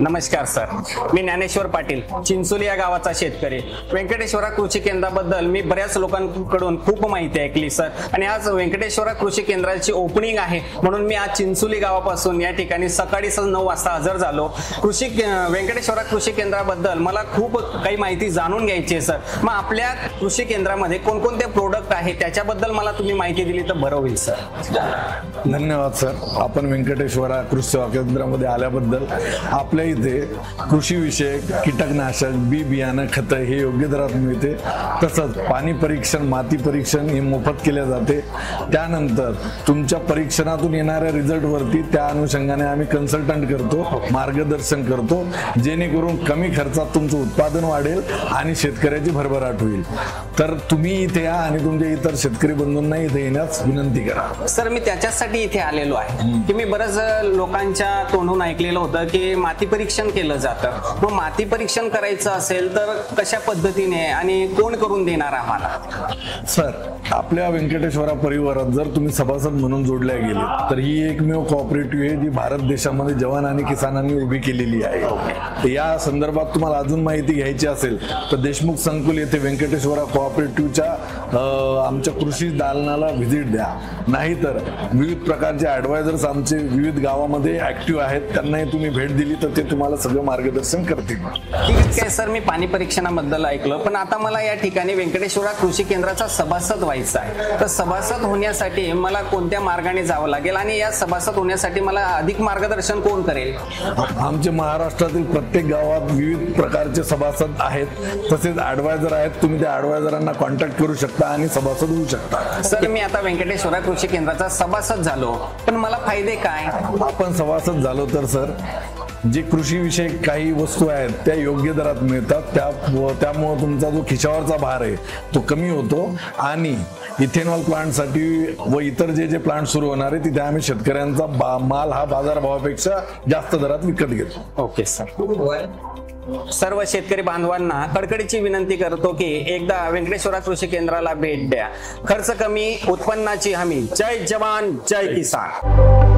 नमस्कार सर, मी ज्ञानेश्वर पाटील, चिंचोली या गावाचा शेतकरी. व्यंकटेश्वरा कृषी केंद्राबद्दल मी बऱ्याच लोकांकडून खूप माहिती ऐकली सर, आणि आज व्यंकटेश्वरा कृषी केंद्राची ओपनिंग आहे म्हणून मी आज चिंचोली गावापासून या ठिकाणी सकाळी 9 वाजता हजर झालो. व्यंकटेश्वरा कृषी केंद्राबद्दल मला खूप काही माहिती जाणून घ्यायची आहे सर. मग आपल्या कृषी केंद्रामध्ये कोणकोणते प्रोडक्ट आहे त्याच्याबद्दल मला तुम्ही माहिती दिली तर बरं होईल सर. धन्यवाद सर. आपण व्यंकटेश्वरा कृषी सेवा केंद्रामध्ये आल्याबद्दल. आपल्या इथे कृषी विषयक कीटकनाशक, बी बियाणं, खतं हे योग्य दरात मिळते. तसंच पाणी परीक्षण, माती परीक्षण हे मोफत केले जाते. त्यानंतर तुमच्या परीक्षणातून येणाऱ्या रिझल्ट वरती त्या अनुषंगाने आम्ही कन्सल्टंट करतो, मार्गदर्शन करतो, जेणेकरून कमी खर्चात तुमचं उत्पादन वाढेल आणि शेतकऱ्याची भरभराट होईल. तर तुम्ही इथे या आणि तुमच्या इतर शेतकरी बंधूंना इथे येण्यास विनंती करा. सर, मी त्याच्यासाठी इथे आलेलो आहे की मी बरंच लोकांच्या तोंडून ऐकलेलं होतं की माती परीक्षण केलं जातं. मग माती परीक्षण करायचं असेल तर कशा पद्धतीने आणि कोण करून देणार आम्हाला? सर, आपल्या व्यंकटेश्वरा परिवारात जर तुम्ही सभासद म्हणून जोडल्या गेले तर ही एकमेव कोऑपरेटिव्ह आहे जी भारत देशामध्ये जवान आणि किसानांनी उभी केलेली आहे. या संदर्भात तुम्हाला अजून माहिती घ्यायची असेल तर देशमुख संकुल येथे व्यंकटेश्वरा कोऑपरेटिव्हच्या आमच्या कृषी दालनाला व्हिजिट द्या. नाहीतर विविध प्रकारचे ऍडवायझर्स आमचे विविध गावामध्ये ऍक्टिव्ह आहेत, त्यांनाही तुम्ही भेट दिली तर ते तुम्हाला सगळं मार्गदर्शन करतील. ठीक आहे सर, मी पाणी परीक्षणाबद्दल ऐकलं, पण आता मला या ठिकाणी व्यंकटेश्वरा कृषी केंद्राचा सभासद व्हायचा आहे. तर सभासद होण्यासाठी मला कोणत्या मार्गाने जावं लागेल आणि या सभासद होण्यासाठी मला अधिक मार्गदर्शन कोण करेल? आमचे महाराष्ट्रातील प्रत्येक गावात विविध प्रकारचे सभासद आहेत, तसेच ऍडवायझर आहेत. तुम्ही त्या ऍडवायझरांना कॉन्टॅक्ट करू शकता आणि सभासद होऊ शकता. सर, मी आता व्यंकटेश्वरा कृषी केंद्राचा सभासद झालो, पण मला फायदे काय? आपण सभासद झालो तर सर, जे कृषी विषयक काही वस्तू आहेत त्या योग्य दरात मिळतात. त्यामुळे तुमचा जो खिशावरचा भार आहे तो कमी होतो आणि इथेनॉल प्लांटसाठी व इतर जे प्लांट सुरू होणार आहे तिथे आम्ही शेतकऱ्यांचा माल हा बाजारभावापेक्षा जास्त दरात विकत घेतो. Okay sir. सर्व शेतकरी बांधवांना कडकडीची विनंती करतो की एकदा व्यंकटेश्वरा कृषी केंद्राला भेट द्या. खर्च कमी, उत्पन्नाची हमी. जय जवान, जय किसान.